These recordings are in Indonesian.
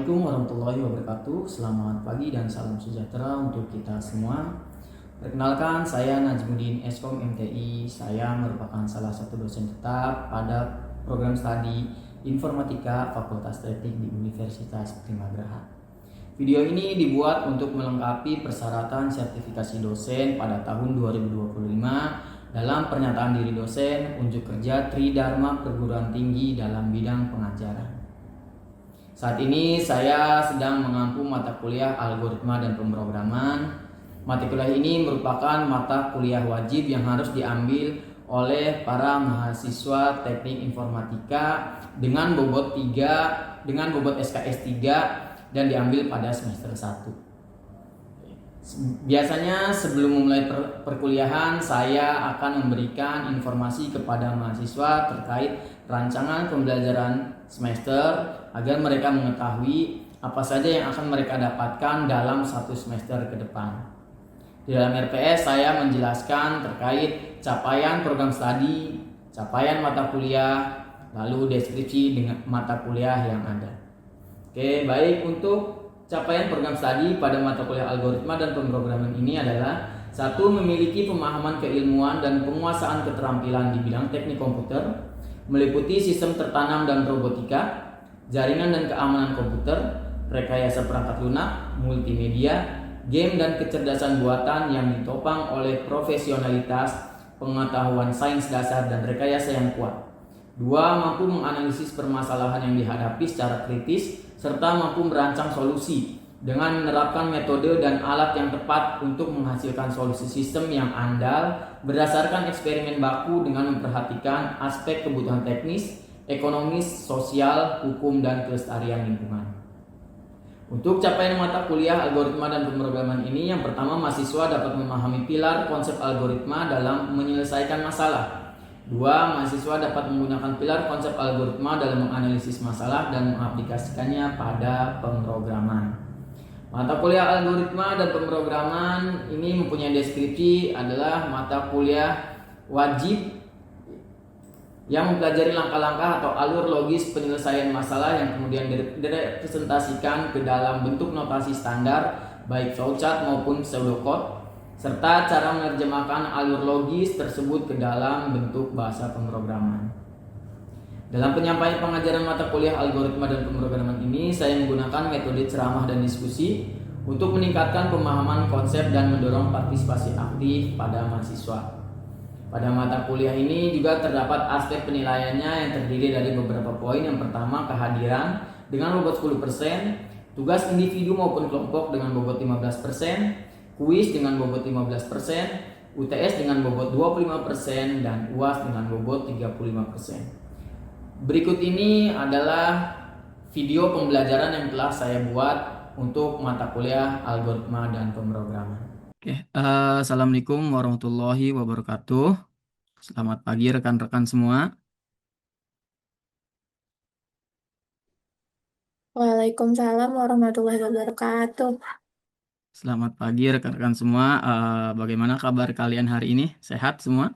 Assalamualaikum warahmatullahi wabarakatuh. Selamat pagi dan salam sejahtera untuk kita semua. Perkenalkan, saya Najmuddin Eskom MTI. Saya merupakan salah satu dosen tetap pada program studi Informatika Fakultas Teknik di Universitas Primagraha. Video ini dibuat untuk melengkapi persyaratan sertifikasi dosen pada tahun 2025 dalam pernyataan diri dosen unjuk kerja Tridharma Perguruan Tinggi dalam bidang pengajaran. Saat ini saya sedang mengampu mata kuliah algoritma dan pemrograman. Mata kuliah ini merupakan mata kuliah wajib yang harus diambil oleh para mahasiswa teknik informatika dengan bobot SKS 3 dan diambil pada semester 1. Biasanya sebelum memulai perkuliahan, saya akan memberikan informasi kepada mahasiswa terkait rancangan pembelajaran semester agar mereka mengetahui apa saja yang akan mereka dapatkan dalam satu semester ke depan. Di dalam RPS saya menjelaskan terkait capaian program studi, capaian mata kuliah, lalu deskripsi dengan mata kuliah yang ada. Oke, baik, untuk capaian program studi pada mata kuliah algoritma dan pemrograman ini adalah: satu, memiliki pemahaman keilmuan dan penguasaan keterampilan di bidang teknik komputer, meliputi sistem tertanam dan robotika, jaringan dan keamanan komputer, rekayasa perangkat lunak, multimedia, game dan kecerdasan buatan yang ditopang oleh profesionalitas, pengetahuan sains dasar dan rekayasa yang kuat. Dua, mampu menganalisis permasalahan yang dihadapi secara kritis serta mampu merancang solusi dengan menerapkan metode dan alat yang tepat untuk menghasilkan solusi sistem yang andal berdasarkan eksperimen baku dengan memperhatikan aspek kebutuhan teknis, ekonomis, sosial, hukum, dan kelestarian lingkungan. Untuk capaian mata kuliah algoritma dan pemrograman ini, yang pertama, mahasiswa dapat memahami pilar konsep algoritma dalam menyelesaikan masalah. Dua, mahasiswa dapat menggunakan pilar konsep algoritma dalam menganalisis masalah dan mengaplikasikannya pada pemrograman. Mata kuliah algoritma dan pemrograman ini mempunyai deskripsi adalah mata kuliah wajib yang mempelajari langkah-langkah atau alur logis penyelesaian masalah yang kemudian direpresentasikan ke dalam bentuk notasi standar baik flowchart maupun pseudocode, serta cara menerjemahkan alur logis tersebut ke dalam bentuk bahasa pemrograman. Dalam penyampaian pengajaran mata kuliah algoritma dan pemrograman ini, saya menggunakan metode ceramah dan diskusi untuk meningkatkan pemahaman konsep dan mendorong partisipasi aktif pada mahasiswa. Pada mata kuliah ini juga terdapat aspek penilaiannya yang terdiri dari beberapa poin. Yang pertama, kehadiran dengan bobot 10%, tugas individu maupun kelompok dengan bobot 15%, kuis dengan bobot 15%, UTS dengan bobot 25%, dan UAS dengan bobot 35%. Berikut ini adalah video pembelajaran yang telah saya buat untuk mata kuliah algoritma dan pemrograman. Assalamualaikum warahmatullahi wabarakatuh. Selamat pagi rekan-rekan semua. Waalaikumsalam warahmatullahi wabarakatuh. Selamat pagi rekan-rekan semua. Bagaimana kabar kalian hari ini? Sehat semua?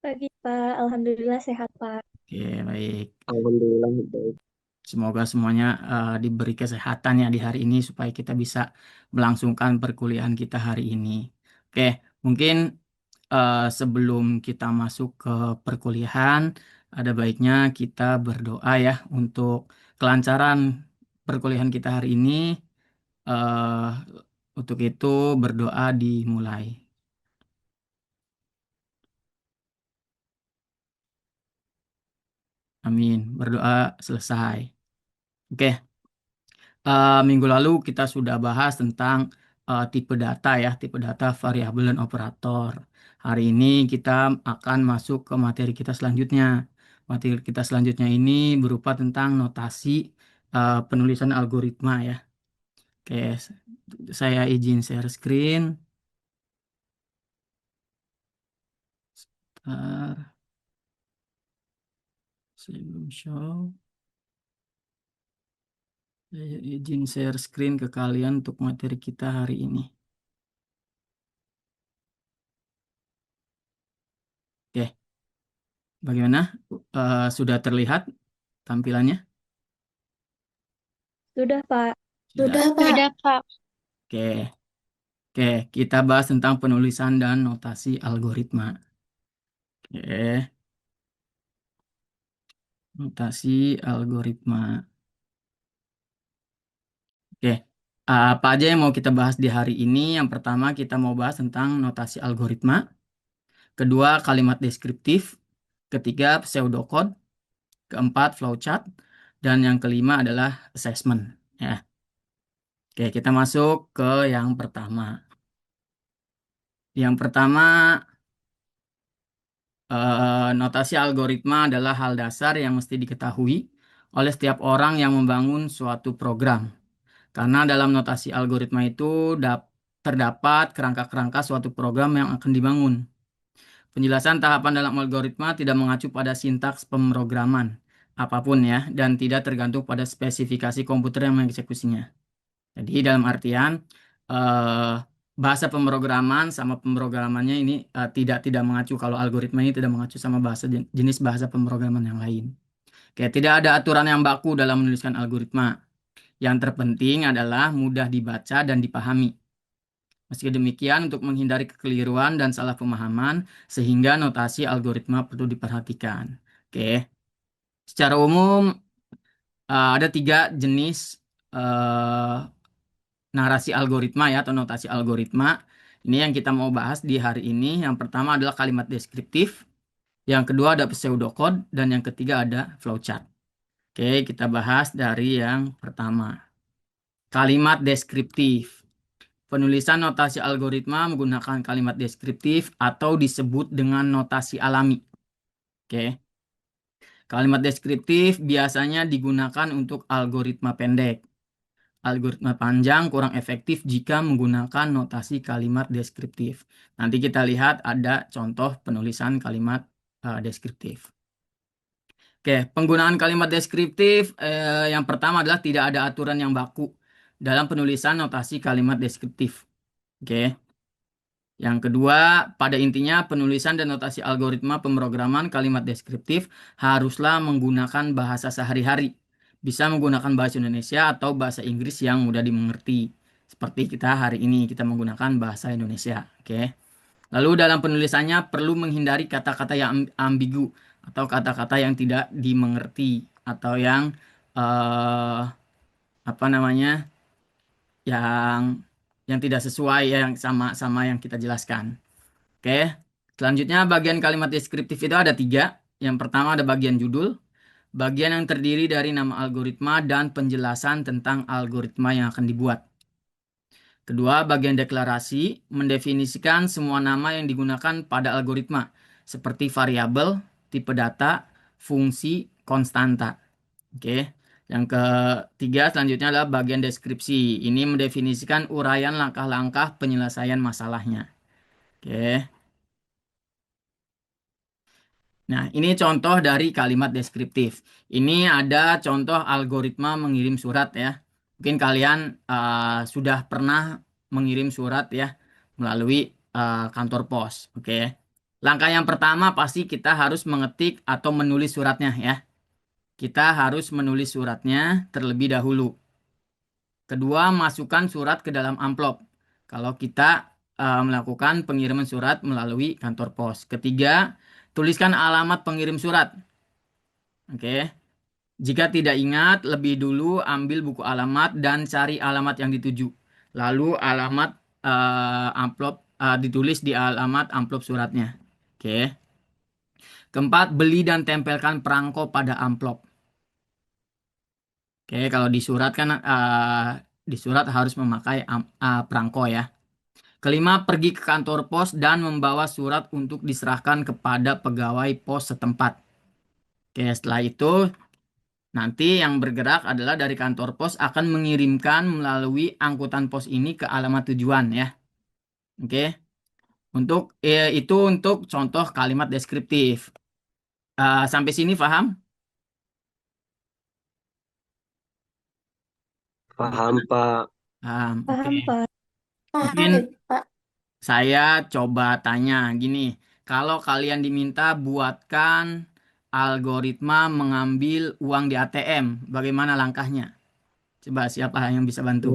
Pagi Pak, Alhamdulillah sehat Pak. Oke, baik. Alhamdulillah baik. Semoga semuanya diberi kesehatan ya di hari ini supaya kita bisa melangsungkan perkuliahan kita hari ini. Oke, mungkin sebelum kita masuk ke perkuliahan, ada baiknya kita berdoa ya untuk kelancaran perkuliahan kita hari ini. Eh, untuk itu berdoa dimulai. Amin. Berdoa selesai. Oke. Minggu lalu kita sudah bahas tentang tipe data ya, tipe data, variabel, dan operator. Hari ini kita akan masuk ke materi kita selanjutnya. Materi kita selanjutnya ini berupa tentang notasi penulisan algoritma ya. Oke, saya izin share screen. Sebentar. Saya belum show. Saya izin share screen ke kalian untuk materi kita hari ini. Oke, bagaimana? Sudah terlihat tampilannya? Sudah, Pak. Sudah. Sudah, Oke. Pak. Sudah. Sudah, Pak. Oke. Oke, kita bahas tentang penulisan dan notasi algoritma. Oke, notasi algoritma. Oke, apa aja yang mau kita bahas di hari ini? Yang pertama kita mau bahas tentang notasi algoritma. Kedua, kalimat deskriptif. Ketiga, pseudocode. Keempat, flowchart. Dan yang kelima adalah assessment. Ya. Oke, kita masuk ke yang pertama. Yang pertama, notasi algoritma adalah hal dasar yang mesti diketahui oleh setiap orang yang membangun suatu program. Karena dalam notasi algoritma itu terdapat kerangka-kerangka suatu program yang akan dibangun. Penjelasan tahapan dalam algoritma tidak mengacu pada sintaks pemrograman apapun ya, dan tidak tergantung pada spesifikasi komputer yang mengeksekusinya. Jadi dalam artian eh, bahasa pemrograman sama pemrogramannya ini tidak mengacu, kalau algoritma ini tidak mengacu sama jenis bahasa pemrograman yang lain. Oke, tidak ada aturan yang baku dalam menuliskan algoritma. Yang terpenting adalah mudah dibaca dan dipahami. Meski demikian, untuk menghindari kekeliruan dan salah pemahaman, sehingga notasi algoritma perlu diperhatikan. Oke, secara umum ada 3 jenis eh, narasi algoritma ya, atau notasi algoritma. Ini yang kita mau bahas di hari ini. Yang pertama adalah kalimat deskriptif, yang kedua ada pseudocode, dan yang ketiga ada flowchart. Oke, kita bahas dari yang pertama. Kalimat deskriptif. Penulisan notasi algoritma menggunakan kalimat deskriptif atau disebut dengan notasi alami. Oke. Kalimat deskriptif biasanya digunakan untuk algoritma pendek. Algoritma panjang kurang efektif jika menggunakan notasi kalimat deskriptif. Nanti kita lihat ada contoh penulisan kalimat deskriptif. Oke, penggunaan kalimat deskriptif yang pertama adalah tidak ada aturan yang baku dalam penulisan notasi kalimat deskriptif. Oke. Yang kedua, pada intinya penulisan dan notasi algoritma pemrograman kalimat deskriptif haruslah menggunakan bahasa sehari-hari. Bisa menggunakan bahasa Indonesia atau bahasa Inggris yang mudah dimengerti. Seperti kita hari ini, kita menggunakan bahasa Indonesia. Oke. Lalu dalam penulisannya perlu menghindari kata-kata yang ambigu atau kata-kata yang tidak dimengerti atau yang apa namanya? yang tidak sesuai ya, yang sama yang kita jelaskan. Oke, selanjutnya bagian kalimat deskriptif itu ada 3. Yang pertama ada bagian judul, bagian yang terdiri dari nama algoritma dan penjelasan tentang algoritma yang akan dibuat. Kedua, bagian deklarasi, mendefinisikan semua nama yang digunakan pada algoritma, seperti variabel, tipe data, fungsi, konstanta. Oke. Yang ketiga selanjutnya adalah bagian deskripsi. Ini mendefinisikan uraian langkah-langkah penyelesaian masalahnya. Oke. Nah, ini contoh dari kalimat deskriptif. Ini ada contoh algoritma mengirim surat ya. Mungkin kalian sudah pernah mengirim surat ya melalui kantor pos. Oke. Langkah yang pertama pasti kita harus mengetik atau menulis suratnya ya. Kita harus menulis suratnya terlebih dahulu. Kedua, masukkan surat ke dalam amplop. Kalau kita melakukan pengiriman surat melalui kantor pos. Ketiga, tuliskan alamat pengirim surat. Oke. Jika tidak ingat, lebih dulu ambil buku alamat dan cari alamat yang dituju. Lalu alamat amplop ditulis di alamat amplop suratnya. Oke. Keempat, beli dan tempelkan perangko pada amplop. Oke, kalau di surat kan di surat harus memakai perangko ya. Kelima, pergi ke kantor pos dan membawa surat untuk diserahkan kepada pegawai pos setempat. Oke, setelah itu nanti yang bergerak adalah dari kantor pos akan mengirimkan melalui angkutan pos ini ke alamat tujuan ya. Oke. Itu untuk contoh kalimat deskriptif. Sampai sini paham? Paham, Pak. Paham. Oke. Paham, Pak. Mungkin Pak. saya coba tanya gini, kalau kalian diminta buatkan algoritma mengambil uang di ATM, bagaimana langkahnya? Coba siapa yang bisa bantu?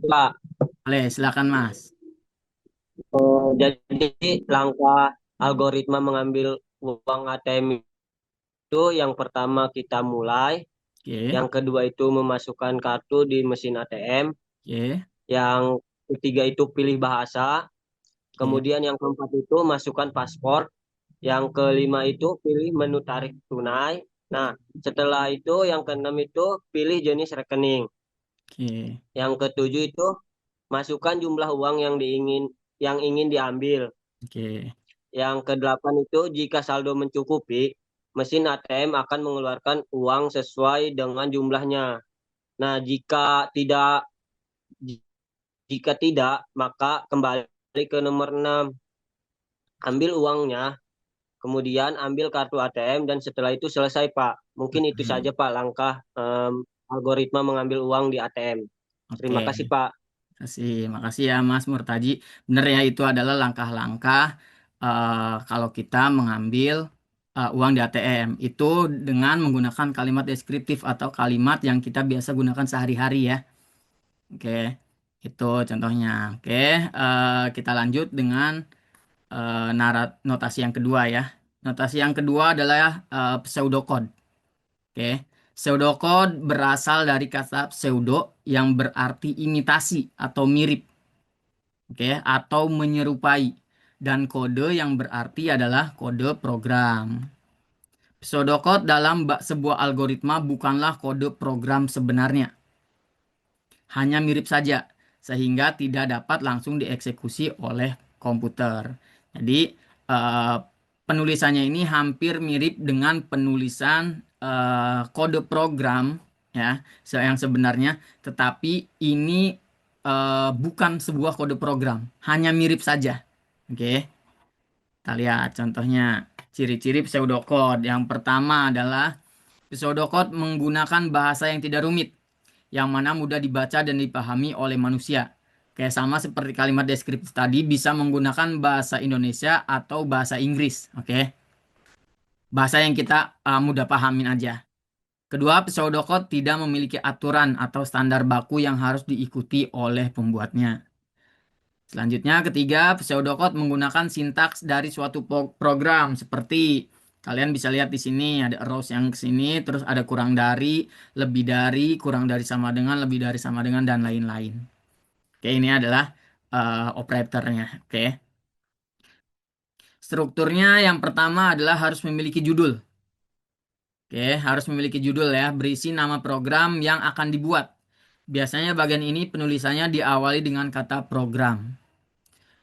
Pak. Boleh, silakan Mas. Jadi langkah algoritma mengambil uang ATM itu yang pertama kita mulai, Oke, yang kedua itu memasukkan kartu di mesin ATM, oke, yang ketiga itu pilih bahasa, oke, kemudian yang keempat itu masukkan paspor, yang kelima itu pilih menu tarik tunai. Nah, setelah itu yang keenam itu pilih jenis rekening. oke, Yang ketujuh itu masukkan jumlah uang yang ingin diambil. oke. Yang kedelapan itu jika saldo mencukupi, mesin ATM akan mengeluarkan uang sesuai dengan jumlahnya. Nah, jika tidak, maka kembali ke nomor 6. Ambil uangnya, kemudian ambil kartu ATM dan setelah itu selesai, Pak. Mungkin itu Hmm, saja, Pak, langkah algoritma mengambil uang di ATM. Terima Oke. kasih, Pak. Makasih ya Mas Murtaji. Benar ya itu adalah langkah-langkah kalau kita mengambil uang di ATM itu dengan menggunakan kalimat deskriptif atau kalimat yang kita biasa gunakan sehari-hari ya. Oke, itu contohnya. Oke, kita lanjut dengan notasi yang kedua ya. Notasi yang kedua adalah pseudocode. Oke, pseudocode berasal dari kata pseudo yang berarti imitasi atau mirip. Oke, atau menyerupai. Dan kode yang berarti adalah kode program. Pseudocode dalam sebuah algoritma bukanlah kode program sebenarnya, hanya mirip saja, sehingga tidak dapat langsung dieksekusi oleh komputer. Jadi, eh, penulisannya ini hampir mirip dengan penulisan kode program ya, yang sebenarnya, tetapi ini bukan sebuah kode program, hanya mirip saja. Oke, kita lihat contohnya ciri-ciri pseudocode. Yang pertama adalah pseudocode menggunakan bahasa yang tidak rumit, yang mana mudah dibaca dan dipahami oleh manusia. Kayak sama seperti kalimat deskriptif tadi, bisa menggunakan bahasa Indonesia atau bahasa Inggris. Oke, bahasa yang kita mudah pahamin aja. Kedua, pseudocode tidak memiliki aturan atau standar baku yang harus diikuti oleh pembuatnya. Selanjutnya, ketiga, pseudocode menggunakan sintaks dari suatu program seperti kalian bisa lihat di sini ada arrows yang ke sini, terus ada kurang dari, lebih dari, kurang dari sama dengan, lebih dari sama dengan dan lain-lain. Oke, ini adalah operatornya. Oke. Strukturnya yang pertama adalah harus memiliki judul. Oke, harus memiliki judul ya, berisi nama program yang akan dibuat. Biasanya bagian ini penulisannya diawali dengan kata program.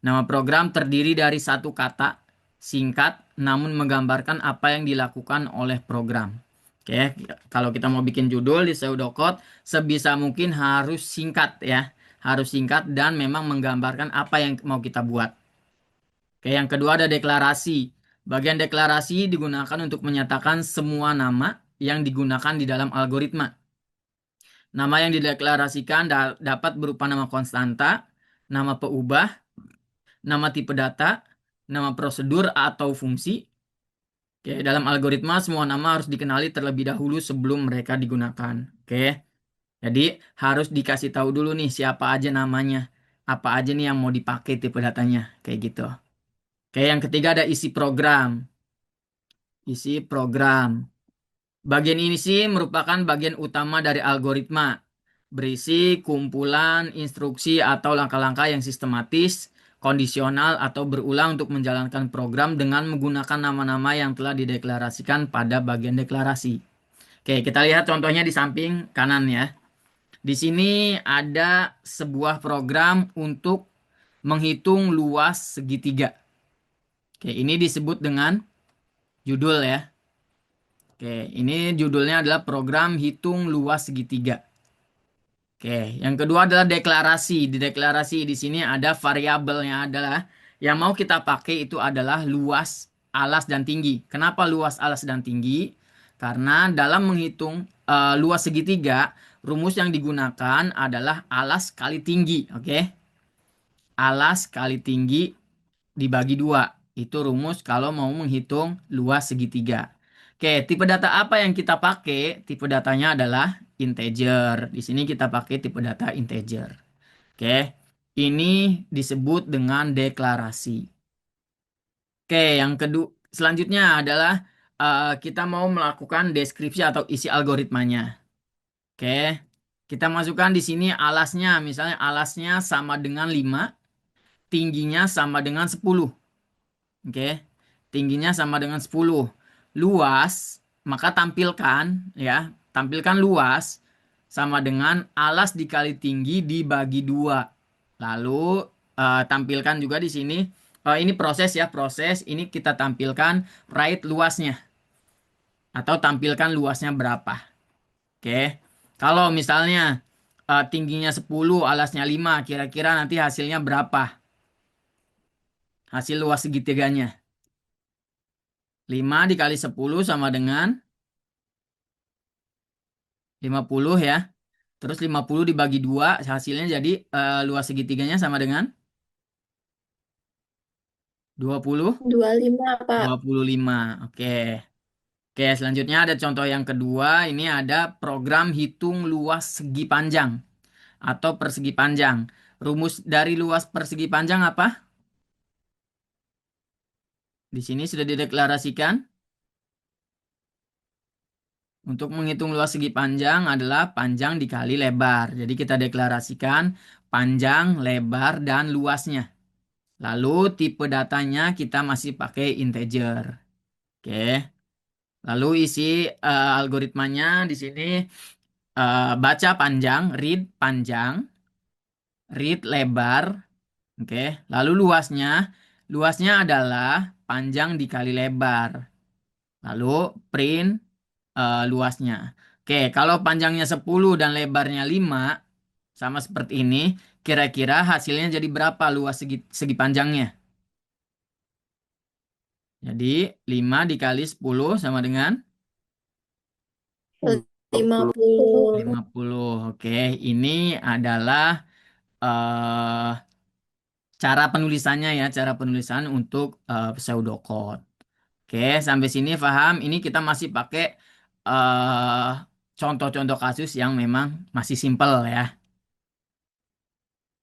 Nama program terdiri dari satu kata singkat namun menggambarkan apa yang dilakukan oleh program. Oke, kalau kita mau bikin judul di pseudocode sebisa mungkin harus singkat ya. Harus singkat dan memang menggambarkan apa yang mau kita buat. Oke, yang kedua ada deklarasi. Bagian deklarasi digunakan untuk menyatakan semua nama yang digunakan di dalam algoritma. Nama yang dideklarasikan dapat berupa nama konstanta, nama peubah, nama tipe data, nama prosedur atau fungsi. Oke, dalam algoritma semua nama harus dikenali terlebih dahulu sebelum mereka digunakan. Oke, jadi harus dikasih tahu dulu nih siapa aja namanya, apa aja nih yang mau dipakai tipe datanya, kayak gitu. Oke, yang ketiga ada isi program. Isi program. Bagian ini sih merupakan bagian utama dari algoritma. Berisi kumpulan instruksi atau langkah-langkah yang sistematis, kondisional, atau berulang untuk menjalankan program dengan menggunakan nama-nama yang telah dideklarasikan pada bagian deklarasi. Oke, kita lihat contohnya di samping kanan ya. Di sini ada sebuah program untuk menghitung luas segitiga. Oke, ini disebut dengan judul ya. Oke, ini judulnya adalah program hitung luas segitiga. Oke, yang kedua adalah deklarasi. Di deklarasi di sini ada variabelnya adalah yang mau kita pakai itu adalah luas, alas, dan tinggi. Kenapa luas, alas, dan tinggi? Karena dalam menghitung luas segitiga, rumus yang digunakan adalah alas kali tinggi. Oke, alas kali tinggi dibagi dua. Itu rumus kalau mau menghitung luas segitiga. Oke, tipe data apa yang kita pakai? Tipe datanya adalah integer. Di sini kita pakai tipe data integer. Oke, ini disebut dengan deklarasi. Oke, yang kedua, selanjutnya adalah kita mau melakukan deskripsi atau isi algoritmanya. Oke, kita masukkan di sini alasnya, misalnya alasnya sama dengan 5, tingginya sama dengan 10. Oke, tingginya sama dengan 10. Luas, maka tampilkan luas sama dengan alas dikali tinggi dibagi 2. Lalu tampilkan juga di sini, ini proses ya, proses. Ini kita tampilkan right luasnya atau tampilkan luasnya berapa. Oke, kalau misalnya tingginya 10, alasnya 5, kira-kira nanti hasilnya berapa? Hasil luas segitiganya. 5 dikali 10 sama dengan 50 ya. Terus 50 dibagi 2, hasilnya jadi luas segitiganya sama dengan 20, 25, Pak. 25. Oke. Oke, selanjutnya ada contoh yang kedua. Ini ada program hitung luas segi panjang atau persegi panjang. Rumus dari luas persegi panjang apa? Di sini sudah dideklarasikan. Untuk menghitung luas segi panjang adalah panjang dikali lebar. Jadi kita deklarasikan panjang, lebar, dan luasnya. Lalu tipe datanya kita masih pakai integer. Oke. Lalu isi algoritmanya di sini baca panjang, read lebar. Oke. Lalu luasnya adalah panjang dikali lebar. Lalu print luasnya. Oke, kalau panjangnya 10 dan lebarnya 5, sama seperti ini, kira-kira hasilnya jadi berapa luas segi panjangnya? Jadi 5 dikali 10 sama dengan 50. 50. Oke, ini adalah eh, cara penulisannya ya, cara penulisan untuk pseudocode. Oke, sampai sini paham? Ini kita masih pakai eh, contoh-contoh kasus yang memang masih simpel ya.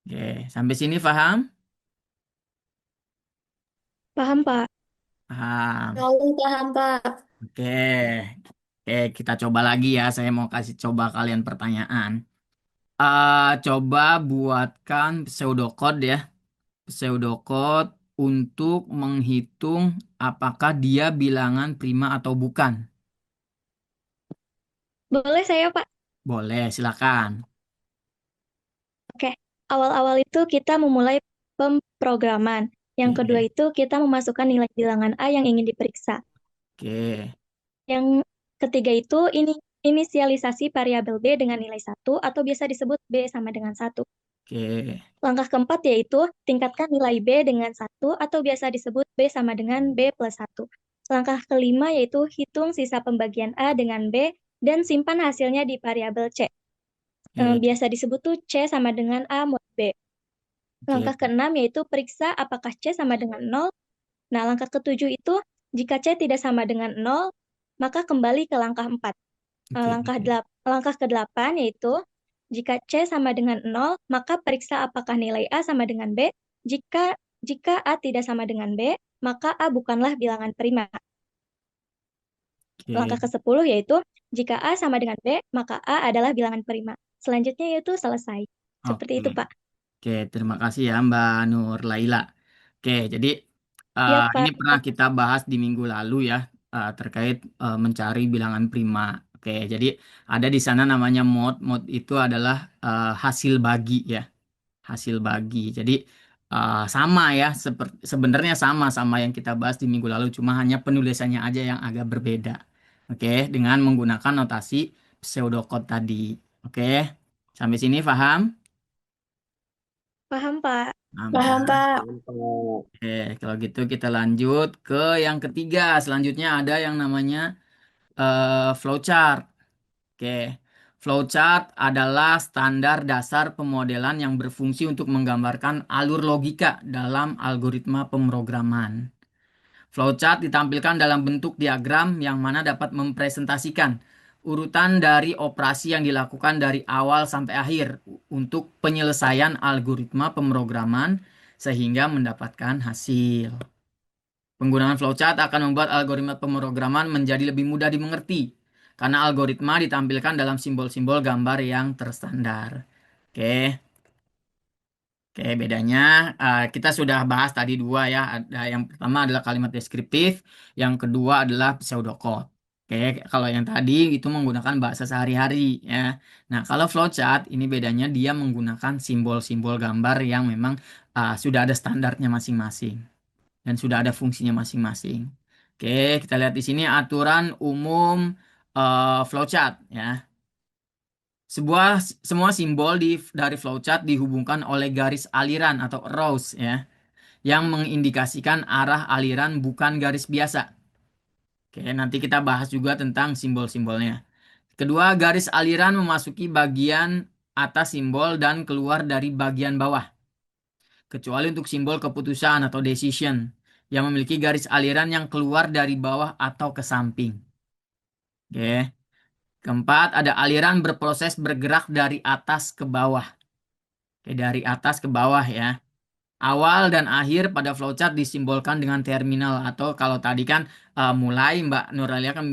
Oke, sampai sini paham? Paham, Pak? Paham. Paham, Pak. Oke. Oke, kita coba lagi ya. Saya mau kasih coba kalian pertanyaan. Coba buatkan pseudocode ya. Pseudocode untuk menghitung apakah dia bilangan prima atau bukan. Boleh saya, Pak? Boleh, silakan. Oke. Awal-awal itu kita memulai pemrograman. Yang kedua Oke. itu kita memasukkan nilai bilangan A yang ingin diperiksa. Oke. Yang ketiga itu inisialisasi variabel B dengan nilai 1 atau biasa disebut B sama dengan 1. Oke. Langkah keempat yaitu tingkatkan nilai B dengan 1 atau biasa disebut B sama dengan B plus 1. Langkah kelima yaitu hitung sisa pembagian A dengan B dan simpan hasilnya di variabel C. Oke. Biasa disebut tuh C sama dengan A mod B. Langkah Oke. keenam yaitu periksa apakah C sama dengan 0. Nah, langkah ketujuh itu jika C tidak sama dengan 0, maka kembali ke langkah 4. Oke. Langkah ke-8 yaitu jika C sama dengan 0, maka periksa apakah nilai A sama dengan B. Jika A tidak sama dengan B, maka A bukanlah bilangan prima. Langkah Oke. ke-10 yaitu jika A sama dengan B, maka A adalah bilangan prima. Selanjutnya yaitu selesai. Seperti itu, Oke. Pak. Oke, terima kasih ya Mbak Nur Laila. Oke, jadi Iya, ini Pak. pernah kita bahas di minggu lalu ya, terkait mencari bilangan prima. Oke, jadi ada di sana namanya mod. Mod itu adalah hasil bagi ya, hasil bagi. Jadi sama ya, sebenarnya sama yang kita bahas di minggu lalu, cuma hanya penulisannya aja yang agak berbeda. Oke, dengan menggunakan notasi pseudocode tadi. Oke, sampai sini paham? Paham, Pak. Paham ya? Paham, Pak. Oke, kalau gitu kita lanjut ke yang ketiga. Selanjutnya ada yang namanya flowchart. Oke, flowchart adalah standar dasar pemodelan yang berfungsi untuk menggambarkan alur logika dalam algoritma pemrograman. Flowchart ditampilkan dalam bentuk diagram yang mana dapat mempresentasikan urutan dari operasi yang dilakukan dari awal sampai akhir untuk penyelesaian algoritma pemrograman sehingga mendapatkan hasil. Penggunaan flowchart akan membuat algoritma pemrograman menjadi lebih mudah dimengerti karena algoritma ditampilkan dalam simbol-simbol gambar yang terstandar. Oke. Oke, bedanya kita sudah bahas tadi dua ya. Ada yang pertama adalah kalimat deskriptif, yang kedua adalah pseudocode. Oke, kalau yang tadi itu menggunakan bahasa sehari-hari ya. Nah, kalau flowchart ini bedanya dia menggunakan simbol-simbol gambar yang memang sudah ada standarnya masing-masing dan sudah ada fungsinya masing-masing. Oke, kita lihat di sini aturan umum flowchart ya. Semua simbol dari flowchart dihubungkan oleh garis aliran atau arrows ya, yang mengindikasikan arah aliran bukan garis biasa. Oke, nanti kita bahas juga tentang simbol-simbolnya. Kedua, garis aliran memasuki bagian atas simbol dan keluar dari bagian bawah. Kecuali untuk simbol keputusan atau decision yang memiliki garis aliran yang keluar dari bawah atau ke samping. Oke. Keempat, ada aliran berproses bergerak dari atas ke bawah. Oke, dari atas ke bawah ya. Awal dan akhir pada flowchart disimbolkan dengan terminal atau kalau tadi kan mulai Mbak Nuralia kan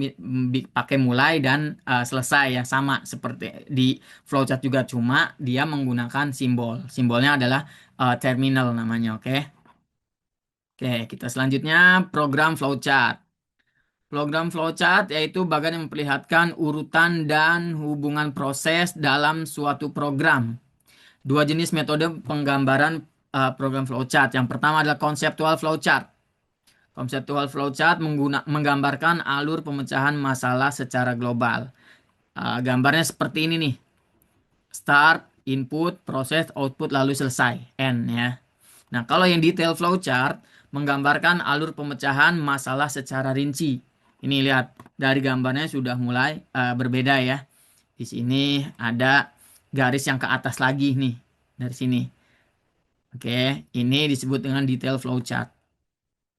pakai mulai dan selesai ya, sama seperti di flowchart juga, cuma dia menggunakan simbol. Simbolnya adalah terminal namanya, oke. Oke, kita selanjutnya program flowchart. Program flowchart yaitu bagian yang memperlihatkan urutan dan hubungan proses dalam suatu program. Dua jenis metode penggambaran program flowchart. Yang pertama adalah conceptual flowchart. Conceptual flowchart menggambarkan alur pemecahan masalah secara global. Gambarnya seperti ini nih. Start, input, proses, output, lalu selesai. End ya. Nah, kalau yang detail flowchart menggambarkan alur pemecahan masalah secara rinci. Ini lihat, dari gambarnya sudah mulai berbeda ya. Di sini ada garis yang ke atas lagi nih, dari sini. Oke, ini disebut dengan detail flowchart.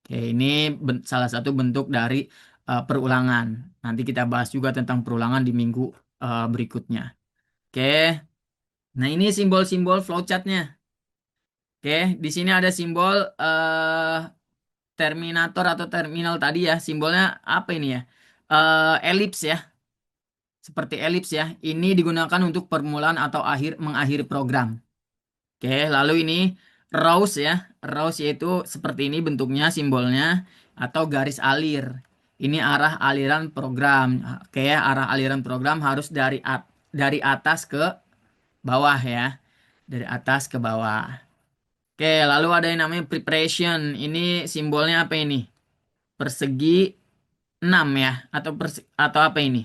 Oke, ini salah satu bentuk dari perulangan. Nanti kita bahas juga tentang perulangan di minggu berikutnya. Oke, nah ini simbol-simbol flowchartnya. Oke, di sini ada simbol terminator atau terminal tadi ya. Simbolnya apa ini ya? Elips ya. Seperti elips ya. Ini digunakan untuk permulaan atau mengakhiri program. Oke, lalu ini rows ya. Rows yaitu seperti ini bentuknya, simbolnya, atau garis alir. Ini arah aliran program. Oke, arah aliran program harus dari atas ke bawah ya. Dari atas ke bawah. Oke, lalu ada yang namanya preparation. Ini simbolnya apa ini? Persegi 6 ya, atau apa ini?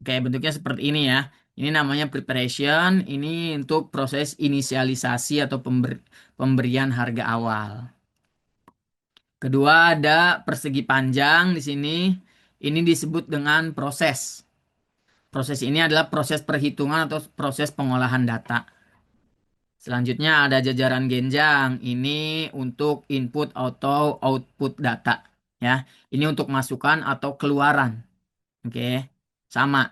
Oke, bentuknya seperti ini ya. Ini namanya preparation. Ini untuk proses inisialisasi atau pemberian harga awal. Kedua ada persegi panjang di sini. Ini disebut dengan proses. Proses ini adalah proses perhitungan atau proses pengolahan data. Selanjutnya ada jajaran genjang. Ini untuk input atau output data. Ya, ini untuk masukan atau keluaran. Oke, sama.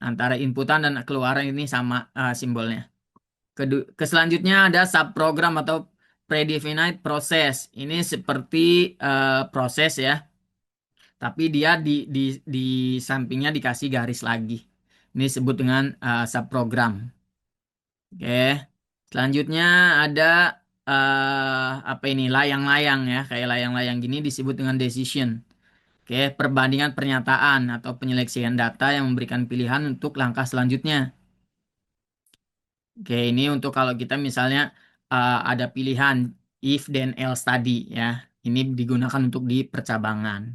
Antara inputan dan keluaran ini sama simbolnya. Selanjutnya ada subprogram atau predefinite process. Ini seperti proses ya, tapi dia di sampingnya dikasih garis lagi. Ini disebut dengan subprogram. Oke. Selanjutnya ada apa ini, layang-layang ya, kayak layang-layang gini disebut dengan decision. Oke, perbandingan pernyataan atau penyeleksian data yang memberikan pilihan untuk langkah selanjutnya. Oke, ini untuk kalau kita misalnya ada pilihan if then else tadi ya. Ini digunakan untuk di percabangan.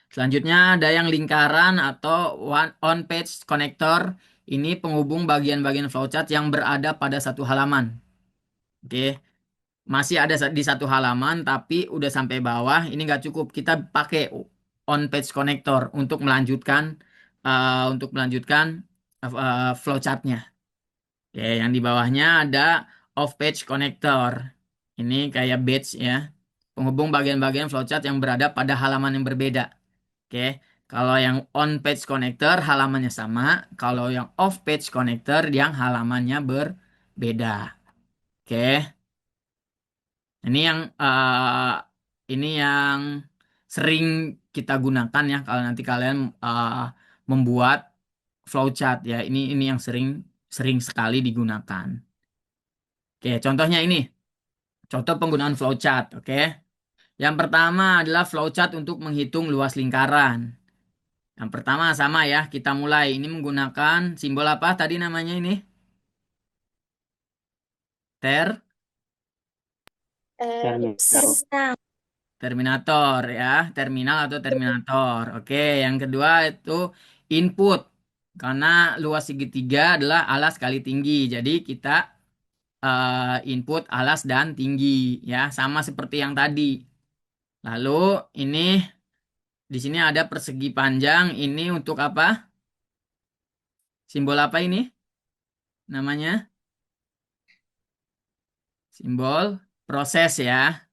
Selanjutnya ada yang lingkaran atau on page connector. Ini penghubung bagian-bagian flowchart yang berada pada satu halaman. Oke, masih ada di satu halaman tapi udah sampai bawah. Ini nggak cukup. Kita pakai on page connector untuk melanjutkan flowchartnya. Oke, yang di bawahnya ada off page connector. Ini kayak badge ya. Penghubung bagian-bagian flowchart yang berada pada halaman yang berbeda. Oke, Oke. Kalau yang on page connector halamannya sama, kalau yang off page connector yang halamannya berbeda. Oke. Ini yang ini yang sering kita gunakan ya kalau nanti kalian membuat flowchart ya. Ini yang sering sering sekali digunakan. Oke, contohnya ini. Contoh penggunaan flowchart, oke. Yang pertama adalah flowchart untuk menghitung luas lingkaran. Yang pertama sama ya, kita mulai. Ini menggunakan simbol apa tadi namanya ini? Ter Terminator. Nah, Terminator ya, terminal atau terminator. Oke, yang kedua itu input. Karena luas segitiga adalah alas kali tinggi. Jadi kita input alas dan tinggi ya, sama seperti yang tadi. Lalu ini di sini ada persegi panjang. Ini untuk apa? Simbol apa ini? Namanya simbol proses ya.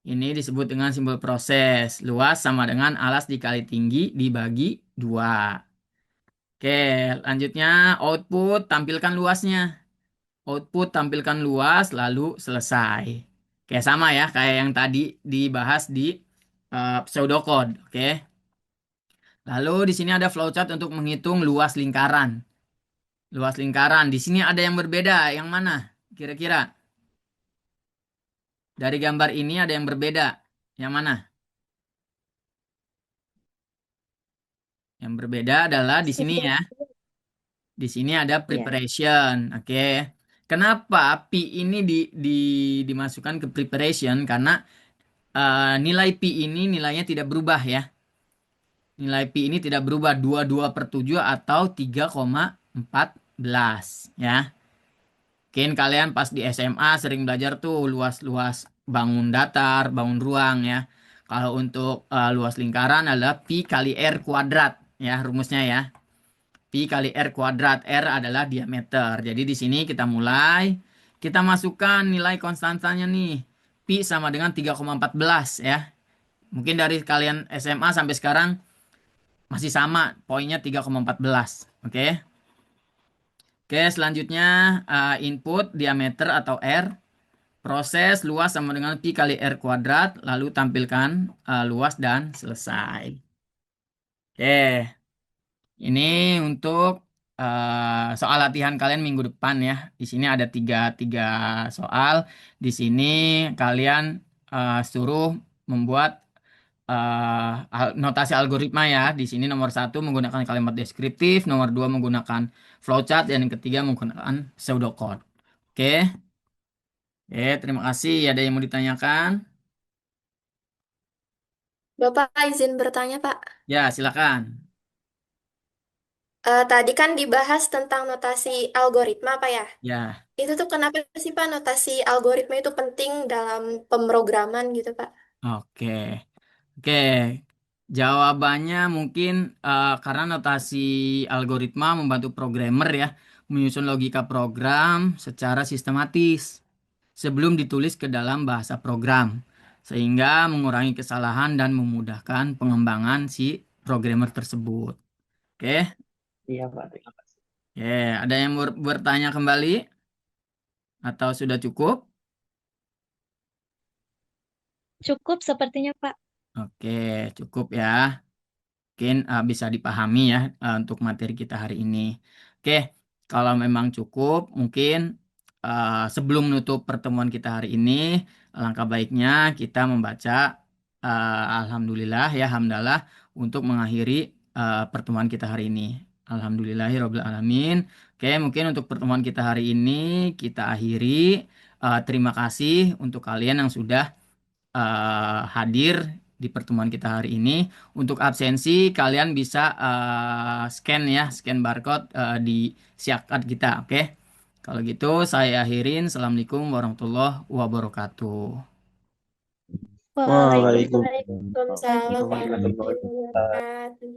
Ini disebut dengan simbol proses. Luas sama dengan alas dikali tinggi dibagi 2. Oke, lanjutnya output tampilkan luasnya. Output tampilkan luas lalu selesai. Oke, sama ya kayak yang tadi dibahas di pseudocode. Oke. Lalu di sini ada flowchart untuk menghitung luas lingkaran. Luas lingkaran. Di sini ada yang berbeda. Yang mana? Kira-kira? Dari gambar ini ada yang berbeda. Yang mana? Yang berbeda adalah di sini ya. Di sini ada ya. preparation. Oke. Kenapa pi ini dimasukkan ke preparation? Karena nilai pi ini nilainya tidak berubah ya. Nilai pi ini tidak berubah 22/7 atau 3,14 ya. Mungkin kalian pas di SMA sering belajar tuh luas-luas bangun datar, bangun ruang ya. Kalau untuk luas lingkaran adalah pi kali r kuadrat ya rumusnya ya. Pi kali r kuadrat. R adalah diameter. Jadi di sini kita mulai. Kita masukkan nilai konstantanya nih. Pi sama dengan 3,14 ya. Mungkin dari kalian SMA sampai sekarang masih sama. Poinnya 3,14. Oke. Oke, selanjutnya input diameter atau R. Proses luas sama dengan pi kali R kuadrat. Lalu tampilkan luas dan selesai. Oke. Ini untuk soal latihan kalian minggu depan ya. Di sini ada tiga soal. Di sini kalian suruh membuat notasi algoritma ya. Di sini nomor 1 menggunakan kalimat deskriptif, nomor 2 menggunakan flowchart, dan yang ketiga menggunakan pseudocode. Oke. Terima kasih. Ada yang mau ditanyakan? Bapak izin bertanya, Pak. Ya, silakan. Tadi kan dibahas tentang notasi algoritma, Pak ya? Ya. Itu tuh kenapa sih, Pak, notasi algoritma itu penting dalam pemrograman gitu, Pak? Oke. Oke, jawabannya mungkin karena notasi algoritma membantu programmer ya menyusun logika program secara sistematis sebelum ditulis ke dalam bahasa program, sehingga mengurangi kesalahan dan memudahkan pengembangan si programmer tersebut. Oke, Iya, Pak. Terima kasih. ada yang bertanya kembali atau sudah cukup? Cukup sepertinya, Pak. Oke, cukup ya. Mungkin bisa dipahami ya untuk materi kita hari ini. Oke, kalau memang cukup, mungkin sebelum menutup pertemuan kita hari ini, alangkah baiknya kita membaca Alhamdulillah ya, hamdalah untuk mengakhiri pertemuan kita hari ini. Alhamdulillahirabbil alamin. Oke, mungkin untuk pertemuan kita hari ini kita akhiri. Terima kasih untuk kalian yang sudah hadir di pertemuan kita hari ini. Untuk absensi kalian bisa scan ya, scan barcode di siakat kita, oke? Kalau gitu saya akhirin. Assalamualaikum warahmatullahi wabarakatuh. Waalaikumsalam Waalaikumsalam warahmatullahi warahmatullahi wabarakatuh. wabarakatuh.